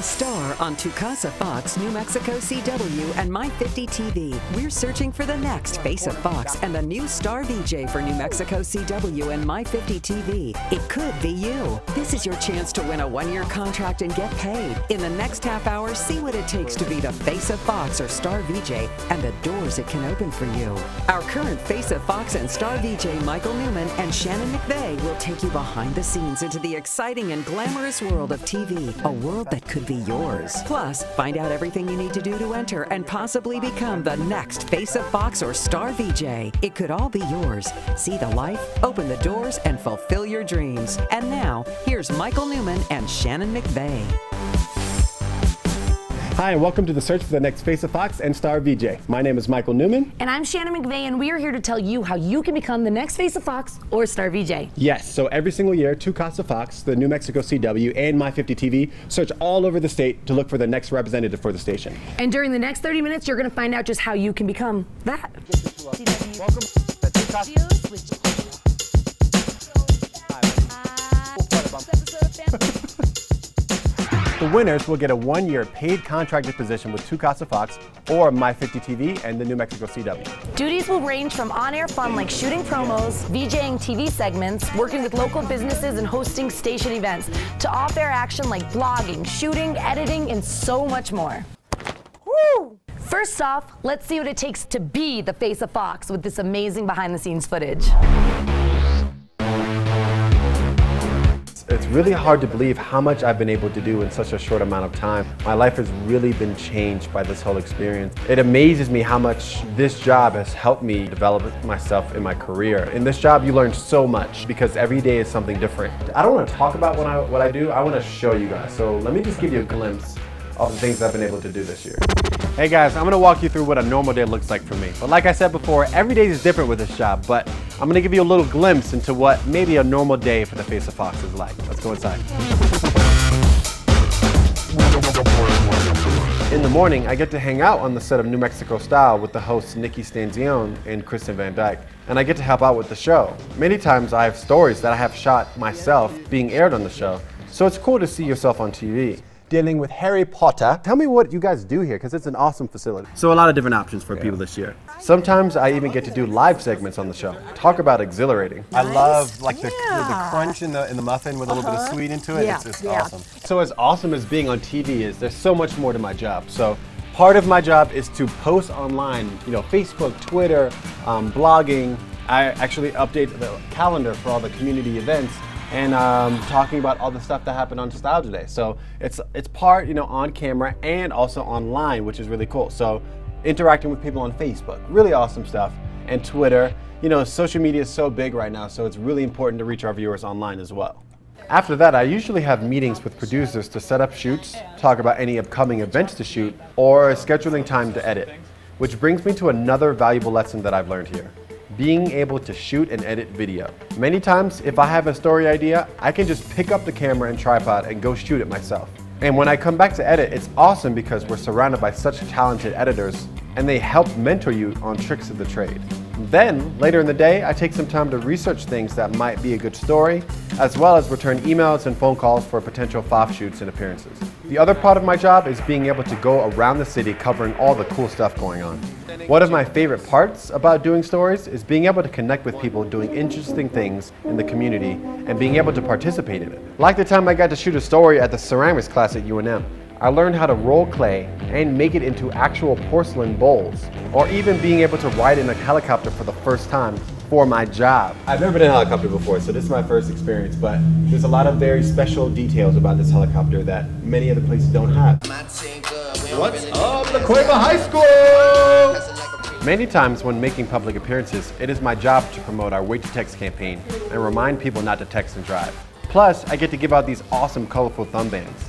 star on Tucasa Fox, New Mexico CW, and My 50 TV. We're searching for the next face of Fox and the new star VJ for New Mexico CW and My 50 TV. It could be you. This is your chance to win a one-year contract and get paid. In the next half hour, see what it takes to be the face of Fox or star VJ and the doors it can open for you. Our current face of Fox and star VJ Michael Newman and Shannon McVeigh will take you behind the scenes into the exciting and glamorous world of TV, a world that could be yours. Plus, find out everything you need to do to enter and possibly become the next face of Fox or star VJ. It could all be yours. See the life, open the doors, and fulfill your dreams. And now, here's Michael Newman and Shannon McVeigh. Hi, and welcome to the search for the next face of Fox and star VJ. My name is Michael Newman. And I'm Shannon McVeigh, and we are here to tell you how you can become the next face of Fox or star VJ. Yes, so every single year, Tucasa Fox, the New Mexico CW, and My 50 TV search all over the state to look for the next representative for the station. And during the next 30 minutes, you're going to find out just how you can become that. Welcome to Tucasa. The winners will get a one-year paid contracted position with Tucasa Fox or My 50 TV and the New Mexico CW. Duties will range from on-air fun like shooting promos, VJing TV segments, working with local businesses and hosting station events, to off-air action like blogging, shooting, editing, and so much more. Woo! First off, let's see what it takes to be the face of Fox with this amazing behind-the-scenes footage. It's really hard to believe how much I've been able to do in such a short amount of time. My life has really been changed by this whole experience. It amazes me how much this job has helped me develop myself in my career. In this job, you learn so much because every day is something different. I don't want to talk about what I do, I want to show you guys. So let me just give you a glimpse of the things I've been able to do this year. Hey guys, I'm going to walk you through what a normal day looks like for me. But like I said before, every day is different with this job, but I'm going to give you a little glimpse into what maybe a normal day for the face of Fox is like. Let's go inside. In the morning, I get to hang out on the set of New Mexico Style with the hosts Nikki Stanzione and Kristen Van Dyke, and I get to help out with the show. Many times I have stories that I have shot myself being aired on the show, so it's cool to see yourself on TV. Dealing with Harry Potter. Tell me what you guys do here, because it's an awesome facility. So a lot of different options for people this year. Sometimes I even get to do live segments on the show. Talk about exhilarating. I love like the crunch in the muffin with a little bit of sweet into it. It's just awesome. So as awesome as being on TV is, there's so much more to my job. So part of my job is to post online, Facebook, Twitter, blogging. I actually update the calendar for all the community events, and talking about all the stuff that happened on Style today. So it's part on camera and also online, which is really cool. So interacting with people on Facebook, really awesome stuff. And Twitter, social media is so big right now, so it's really important to reach our viewers online as well. After that, I usually have meetings with producers to set up shoots, talk about any upcoming events to shoot, or scheduling time to edit. Which brings me to another valuable lesson that I've learned here. Being able to shoot and edit video. Many times, if I have a story idea, I can just pick up the camera and tripod and go shoot it myself. And when I come back to edit, it's awesome because we're surrounded by such talented editors, and they help mentor you on tricks of the trade. Then, later in the day, I take some time to research things that might be a good story, as well as return emails and phone calls for potential FOF shoots and appearances. The other part of my job is being able to go around the city covering all the cool stuff going on. One of my favorite parts about doing stories is being able to connect with people doing interesting things in the community and being able to participate in it. Like the time I got to shoot a story at the ceramics class at UNM. I learned how to roll clay and make it into actual porcelain bowls, or even being able to ride in a helicopter for the first time for my job. I've never been in a helicopter before, so this is my first experience, but there's a lot of very special details about this helicopter that many other places don't have. What's up, La Cueva High School? Many times when making public appearances, it is my job to promote our Wait to Text campaign and remind people not to text and drive. Plus, I get to give out these awesome colorful thumb bands.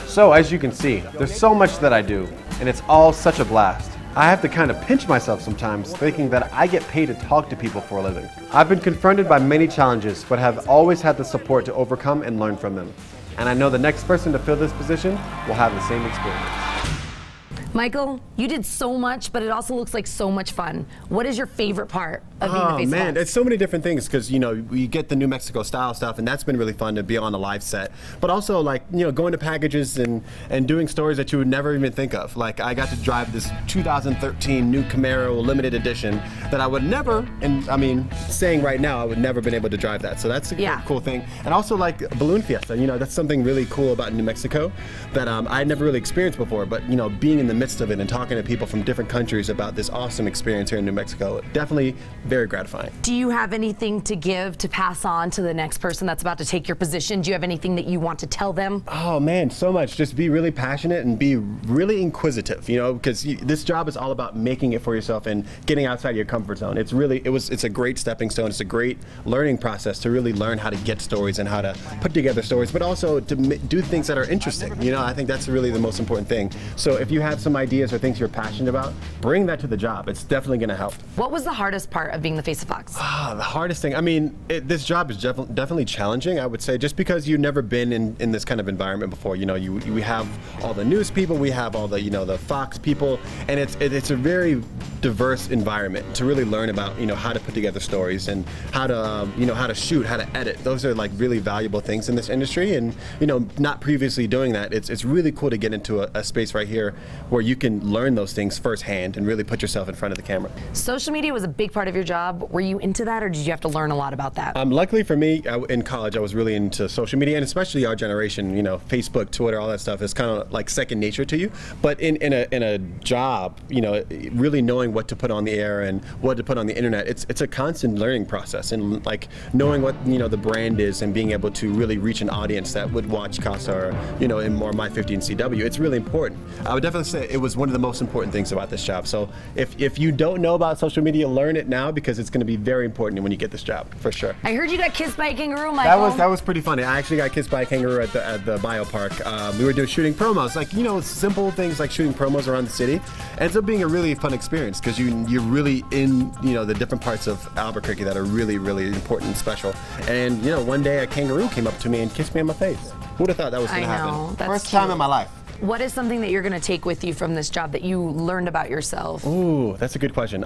So as you can see, there's so much that I do, and it's all such a blast. I have to kind of pinch myself sometimes, thinking that I get paid to talk to people for a living. I've been confronted by many challenges, but have always had the support to overcome and learn from them. And I know the next person to fill this position will have the same experience. Michael, you did so much, but it also looks like so much fun. What is your favorite part of being the face of man, Fox? it's so many different things because, you know, we get the New Mexico style stuff, and that's been really fun to be on a live set. But also, like, you know, going to packages and doing stories that you would never even think of. Like, I got to drive this 2013 new Camaro limited edition that I would never, and I mean, saying right now, I would never been able to drive that. So that's a cool thing. And also, like, Balloon Fiesta, you know, that's something really cool about New Mexico that I had never really experienced before. But, you know, being in the midst of it and talking to people from different countries about this awesome experience here in New Mexico, definitely very gratifying. Do you have anything to give, to pass on to the next person that's about to take your position? Do you have anything that you want to tell them? Oh man, so much. Just be really passionate and be really inquisitive, you know, because this job is all about making it for yourself and getting outside your comfort zone. It's really, it's a great stepping stone. It's a great learning process to really learn how to get stories and how to put together stories, but also to do things that are interesting. You know, I think that's really the most important thing. So if you have some ideas or things you're passionate about, bring that to the job. It's definitely going to help. What was the hardest part of being the face of Fox? The hardest thing, I mean, this job is definitely challenging, I would say, just because you've never been in this kind of environment before. You know, we have all the news people, we have all the, you know, the Fox people, and it's a very diverse environment to really learn about, you know, how to put together stories and how to, you know, how to shoot, how to edit. Those are like really valuable things in this industry, and, you know, not previously doing that, it's really cool to get into a space right here where you can learn those things firsthand and really put yourself in front of the camera. Social media was a big part of your job. Were you into that, or did you have to learn a lot about that? Luckily for me, in college, I was really into social media, and especially our generation, you know, Facebook, Twitter, all that stuff is kind of like second nature to you. But in a job, you know, really knowing what to put on the air and what to put on the internet, it's a constant learning process, and like knowing what, you know, the brand is and being able to really reach an audience that would watch Casa or, you know, in more My 50 and CW. It's really important. I would definitely say it was one of the most important things about this job. So if you don't know about social media, learn it now, because it's going to be very important when you get this job, for sure. I heard you got kissed by a kangaroo, Michael. That was pretty funny. I actually got kissed by a kangaroo at the biopark. We were shooting promos, like, you know, simple things like shooting promos around the city. Ends up being a really fun experience because you're really in, you know, the different parts of Albuquerque that are really, really important and special. And, you know, one day a kangaroo came up to me and kissed me on my face. Who would have thought that was going to happen? That's First cute. time in my life. What is something that you're going to take with you from this job that you learned about yourself? Ooh, that's a good question.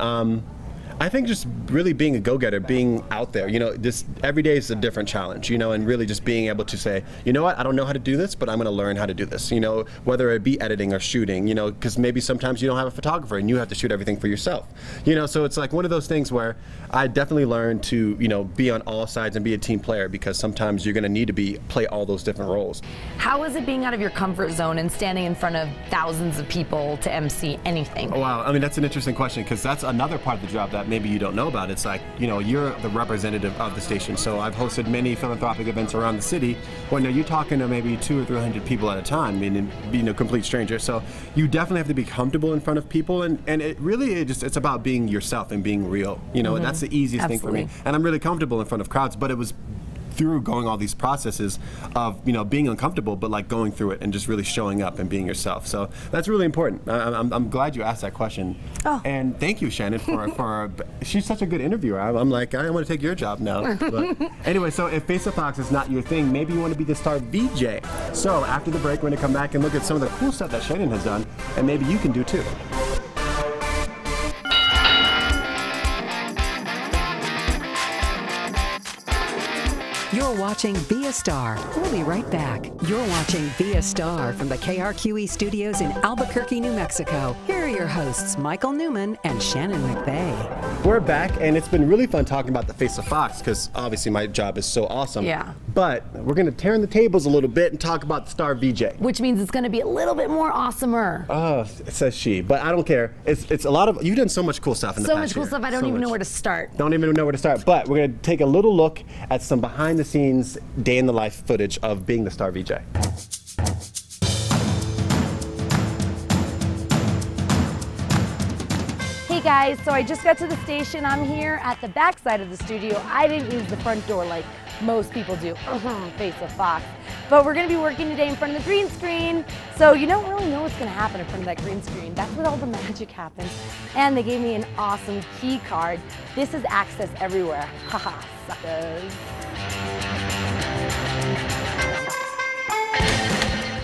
I think just really being a go-getter, being out there, you know, this every day is a different challenge, you know, and really just being able to say, you know what, I don't know how to do this, but I'm going to learn how to do this, you know, whether it be editing or shooting, you know, because maybe sometimes you don't have a photographer and you have to shoot everything for yourself, you know, so it's like one of those things where I definitely learned to, you know, be on all sides and be a team player, because sometimes you're going to need to play all those different roles. How is it being out of your comfort zone and standing in front of thousands of people to MC anything? Wow, I mean, that's an interesting question, because that's another part of the job that maybe you don't know about. It's like, you know, you're the representative of the station, so I've hosted many philanthropic events around the city where, you know, you're talking to maybe 200 or 300 people at a time, meaning being a complete stranger, so you definitely have to be comfortable in front of people, and it really it's about being yourself and being real, you know, and that's the easiest thing for me, and I'm really comfortable in front of crowds, but it was through going all these processes of, you know, being uncomfortable, but like going through it and just really showing up and being yourself. So that's really important. I'm glad you asked that question. Oh. And thank you, Shannon, for she's such a good interviewer. I'm like, I want to take your job now. But anyway, so if Face of Fox is not your thing, maybe you want to be the star VJ. So after the break, we're going to come back and look at some of the cool stuff that Shannon has done, and maybe you can do too. You're watching Be a Star. We'll be right back. You're watching Be a Star from the KRQE studios in Albuquerque, New Mexico. Here are your hosts, Michael Newman and Shannon McVeigh. We're back, and it's been really fun talking about the Face of Fox, because obviously my job is so awesome. Yeah. But we're going to turn the tables a little bit and talk about the star VJ. Which means it's going to be a little bit more awesomer. Oh, says she. But I don't care. It's a lot of, you've done so much cool stuff in the past So much cool stuff, I don't even know where to start. Don't even know where to start. But we're going to take a little look at some behind the scenes, day in the life footage of being the star VJ. Hey guys, so I just got to the station. I'm here at the back side of the studio. I didn't use the front door like most people do. Face of Fox. But we're going to be working today in front of the green screen. So you don't really know what's going to happen in front of that green screen. That's where all the magic happens. And they gave me an awesome key card. This is access everywhere. Haha, suckers.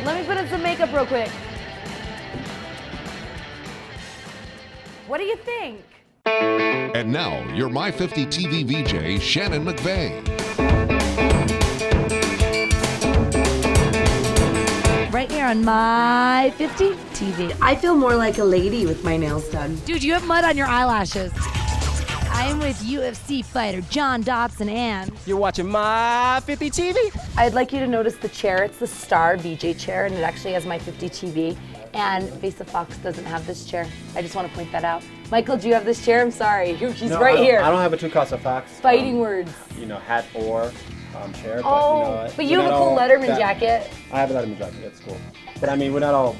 Let me put on some makeup real quick. What do you think? And now, your My 50 TV VJ, Shannon McVeigh. Right here on My 50 TV. I feel more like a lady with my nails done. Dude, you have mud on your eyelashes. I'm with UFC fighter John Dobson and... You're watching My 50 TV. I'd like you to notice the chair. It's the Star VJ chair, and it actually has My 50 TV. And Face of Fox doesn't have this chair. I just want to point that out. Michael, do you have this chair? I'm sorry. She's right here. I don't have a two Casa Fox. Fighting words. You know, hat or chair. Oh, but you have a cool Letterman jacket. I have a Letterman jacket. That's cool. But I mean, we're not all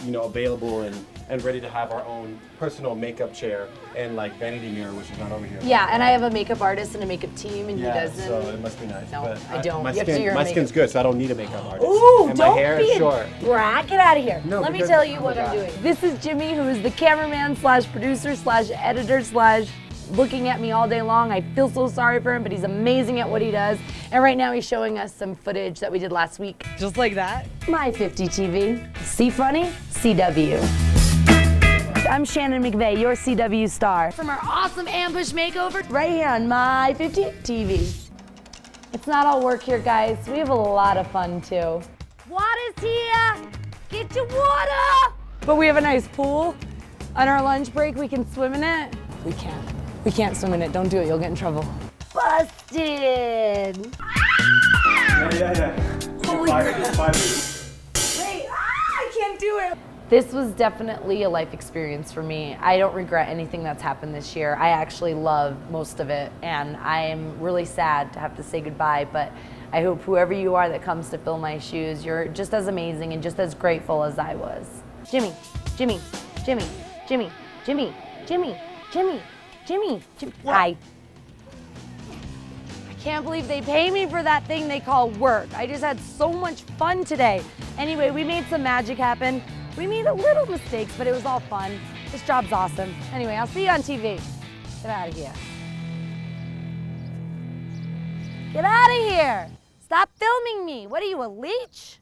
available and ready to have our own personal makeup chair and like vanity mirror, which is not over here. Yeah, and I have a makeup artist and a makeup team, and he doesn't. So it must be nice. No, but I don't. My My skin's good, so I don't need a makeup artist. Ooh, and don't my hair be is short. Brat, get out of here. No, Let me because- tell you oh what my I'm God. doing. This is Jimmy, who is the cameraman slash producer slash editor slash looking at me all day long. I feel so sorry for him, but he's amazing at what he does. And right now he's showing us some footage that we did last week. Just like that? My 50 TV. See funny? CW. I'm Shannon McVeigh, your CW star. From our awesome ambush makeover. Right here on My 50 TV. It's not all work here, guys. We have a lot of fun too. Water's here. Get your water. But we have a nice pool. On our lunch break, we can swim in it. We can't. We can't swim in it. Don't do it. You'll get in trouble. Busted. Yeah. Holy crap. Wait, I can't do it. This was definitely a life experience for me. I don't regret anything that's happened this year. I actually love most of it, and I am really sad to have to say goodbye, but I hope whoever you are that comes to fill my shoes, you're just as amazing and just as grateful as I was. Jimmy, Jimmy, Jimmy, Jimmy, Jimmy, Jimmy, Jimmy, Jimmy, Jimmy. Hi. I can't believe they pay me for that thing they call work. I just had so much fun today. Anyway, we made some magic happen. We made a little mistakes, but it was all fun. This job's awesome. Anyway, I'll see you on TV. Get out of here. Get out of here. Stop filming me. What are you, a leech?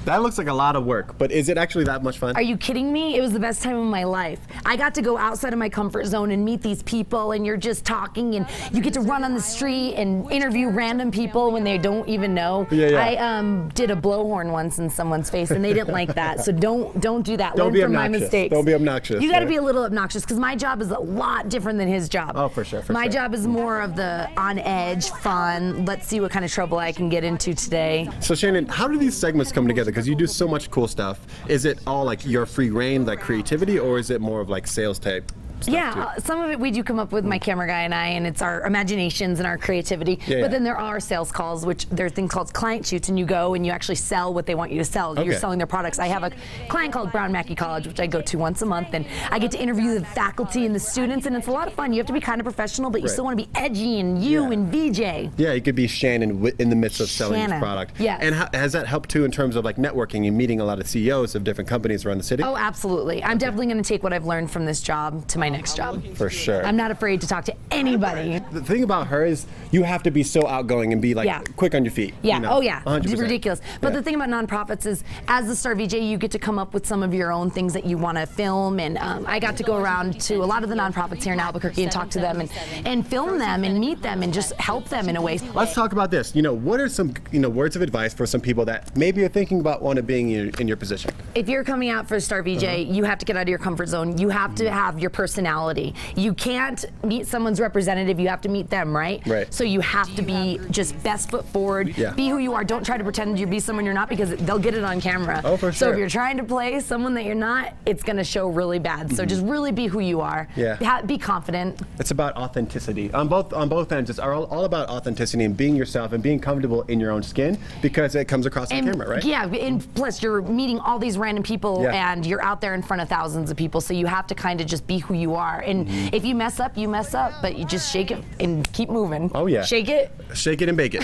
That looks like a lot of work, but is it actually that much fun? Are you kidding me? It was the best time of my life. I got to go outside of my comfort zone and meet these people, and you're just talking, and you get to run on the street and interview random people when they don't even know. Yeah. I did a blowhorn once in someone's face, and they didn't like that. So don't do that. Don't Learn be from my obnoxious. mistakes. Don't be obnoxious. You got to be a little obnoxious, because my job is a lot different than his job. Oh, for sure. My job is more of the on edge, fun. Let's see what kind of trouble I can get into today. So Shannon, how do these segments come together? Because you do so much cool stuff. Is it all like your free reign, like creativity, or is it more of like sales type stuff Yeah, too? some of it we do come up with, my camera guy and I, and it's our imaginations and our creativity. But then there are sales calls, which there are things called client shoots, and you go and you actually sell what they want you to sell. You're selling their products. I have a client called Brown Mackey College, which I go to once a month, and I get to interview the faculty and the students, and it's a lot of fun. You have to be kind of professional, but you still want to be edgy and and VJ. Yeah, you could be Shannon in the midst of selling this product. Yes. And has that helped too in terms of like networking and meeting a lot of CEOs of different companies around the city? Oh, absolutely. I'm definitely going to take what I've learned from this job to my next job. For sure. I'm not afraid to talk to anybody. The thing about her is you have to be so outgoing and be like quick on your feet. Yeah. You know? Oh yeah. 100%. It's ridiculous. But the thing about nonprofits is, as the Star VJ, you get to come up with some of your own things that you want to film. And I got to go around to a lot of the nonprofits here in Albuquerque and talk to them and film them and meet them and just help them in a way. Let's talk about this. What are some words of advice for some people that maybe are thinking about being in your position? If you're coming out for Star VJ, you have to get out of your comfort zone. You have to have your personality. You can't meet someone's representative. You have to meet them, right? Right. So you have to be just best foot forward. Yeah. Be who you are. Don't try to pretend you be someone you're not, because they'll get it on camera. Oh, for So sure. if you're trying to play someone that you're not, it's going to show really bad. So just really be who you are. Yeah. Be confident. It's about authenticity. On both ends, it's all about authenticity and being yourself and being comfortable in your own skin, because it comes across on camera, right? Yeah, and plus you're meeting all these random people and you're out there in front of thousands of people, so you have to kind of just be who you are. And if you mess up, you mess up, but you just shake it and keep moving. Oh yeah. Shake it. Shake it and bake it.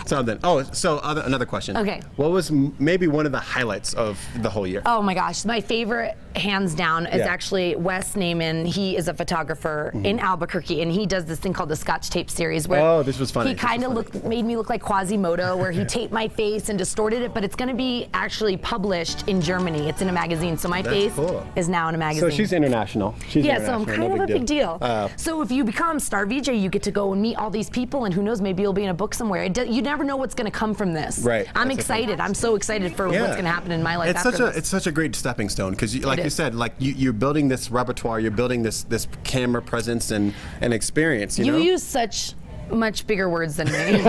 Something. Oh, so another question. Okay. What was maybe one of the highlights of the whole year? Oh my gosh, my favorite, hands down, is actually Wes Naiman. He is a photographer in Albuquerque, and he does this thing called the Scotch Tape series, where this was funny. He kind of made me look like Quasimodo, where he taped my face and distorted it, but it's going to be actually published in Germany. It's in a magazine, so my face is now in a magazine. So she's international. Yeah, so I'm kind of a big deal. So if you become Star VJ, you get to go and meet all these people, and who knows, maybe you'll be in a book somewhere. You never know what's going to come from this. Right. I'm excited. I'm so excited for what's going to happen in my life after this. It's such a great stepping stone because, like you said, like you're building this repertoire, you're building this camera presence and experience. You know? Use such much bigger words than me.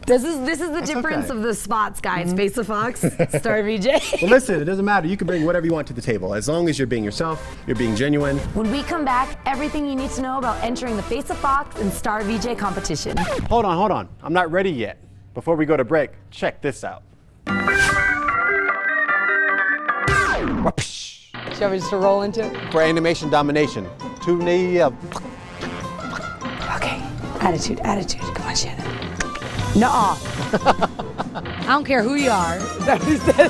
This is the difference of the spots, guys. Face of Fox, Star VJ. Well, listen, it doesn't matter. You can bring whatever you want to the table as long as you're being yourself, you're being genuine. When we come back, everything you need to know about entering the Face of Fox and Star VJ competition. Hold on. I'm not ready yet. Before we go to break, check this out. Shall we just roll into it? For animation domination. Okay, attitude. Come on, Shannon. Nuh-uh. I don't care who you are. Is that what he said?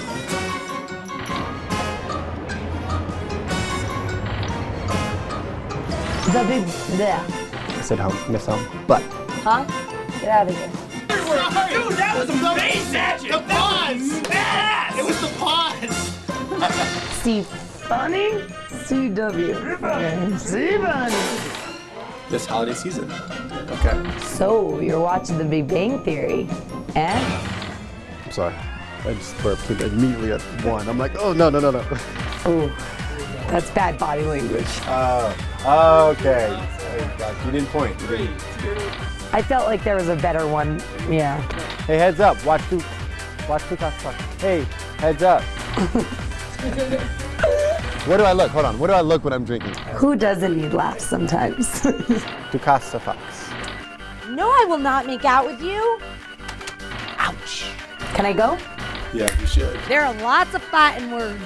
The big bleh. I said how miss out. But. Huh? Get out of here. Dude, that was amazing! The pause! Yes! It was the pause! See funny? CW. See funny. This holiday season. Okay. So, you're watching The Big Bang Theory, eh? I'm sorry. I just burped immediately at one. I'm like, oh, no. Ooh, that's bad body language. Okay. Oh, gosh, you didn't point. I felt like there was a better one, yeah. Hey, heads up. Watch two Casa. Hey, heads up. Where do I look? Hold on. Where do I look when I'm drinking? Who doesn't need laughs sometimes? To Casa Fox. No, I will not make out with you. Ouch. Can I go? Yeah, you should. There are lots of fighting words.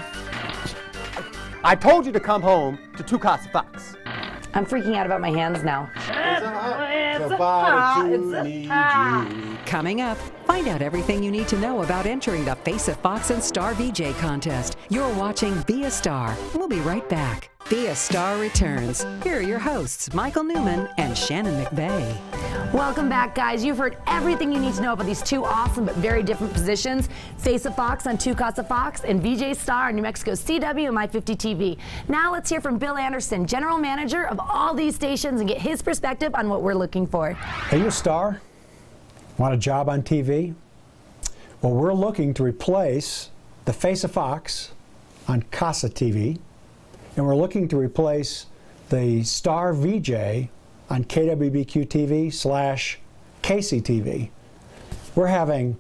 I told you to come home to Two Casa Fox. I'm freaking out about my hands now. Coming up, find out everything you need to know about entering the Face of Fox and Star VJ contest. You're watching Be a Star. We'll be right back. Be a Star returns. Here are your hosts, Michael Newman and Shannon McVeigh. Welcome back, guys. You've heard everything you need to know about these two awesome but very different positions. Face of Fox on Two Casa Fox and VJ Star on New Mexico CW and My 50 TV. Now let's hear from Bill Anderson, General Manager of all these stations, and get his perspective on what we're looking for. Are you a star? Want a job on TV? Well, we're looking to replace the Face of Fox on Casa TV, and we're looking to replace the Star VJ on KWBQ TV / KCTV. We're having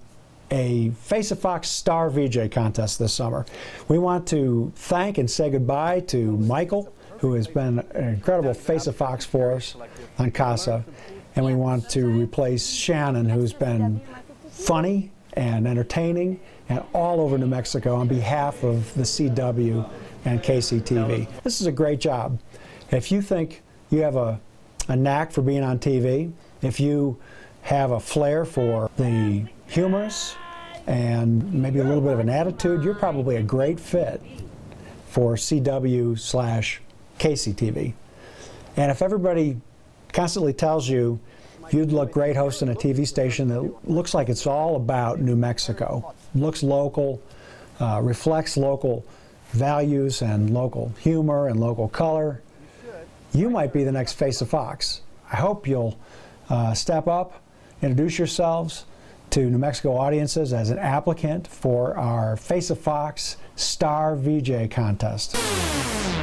a Face of Fox Star VJ contest this summer. We want to thank and say goodbye to Michael, who has been an incredible Face of Fox for us on Casa, and we want to replace Shannon, who's been funny and entertaining and all over New Mexico on behalf of the CW and KCTV. This is a great job. If you think you have a knack for being on TV, if you have a flair for the humorous and maybe a little bit of an attitude, you're probably a great fit for CW / KCTV. And if everybody constantly tells you you'd look great hosting a TV station that looks like it's all about New Mexico, looks local, reflects local values and local humor and local color, you might be the next Face of Fox. I hope you'll step up, introduce yourselves to New Mexico audiences as an applicant for our Face of Fox Star VJ contest.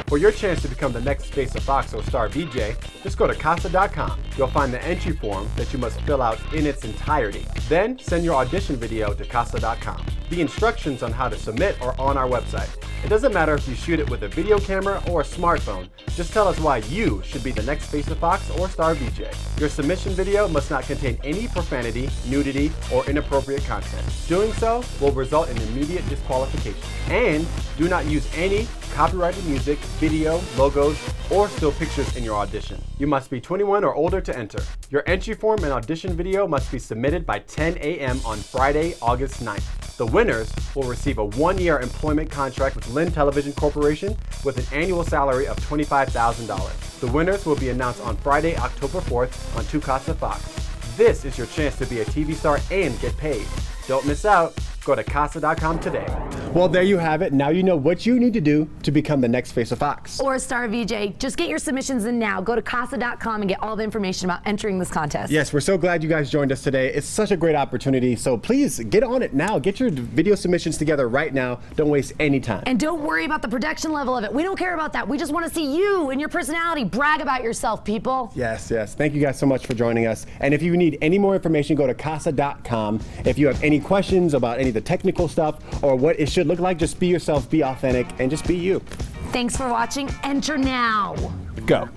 For your chance to become the next Face of Fox or Star VJ, just go to Casa.com. You'll find the entry form that you must fill out in its entirety. Then send your audition video to Casa.com. The instructions on how to submit are on our website. It doesn't matter if you shoot it with a video camera or a smartphone. Just tell us why you should be the next Face of Fox or Star VJ. Your submission video must not contain any profanity, nudity, or inappropriate content. Doing so will result in immediate disqualification. And do not use any copyrighted music, video, logos, or still pictures in your audition. You must be 21 or older to enter. Your entry form and audition video must be submitted by 10 a.m. on Friday, August 9th. The winners will receive a 1-year employment contract with Lynn Television Corporation with an annual salary of $25,000. The winners will be announced on Friday, October 4th on Two Casa Fox. This is your chance to be a TV star and get paid. Don't miss out. Go to Casa.com today. Well, there you have it. Now you know what you need to do to become the next face of Fox. Or a star VJ. Just get your submissions in now. Go to casa.com and get all the information about entering this contest. Yes, we're so glad you guys joined us today. It's such a great opportunity. So please get on it now. Get your video submissions together right now. Don't waste any time. And don't worry about the production level of it. We don't care about that. We just want to see you and your personality. Brag about yourself, people. Yes, yes. Thank you guys so much for joining us. And if you need any more information, go to casa.com. If you have any questions about any of the technical stuff or what it should look like, just be yourself, be authentic, and just be you. Thanks for watching. Enter now. Go.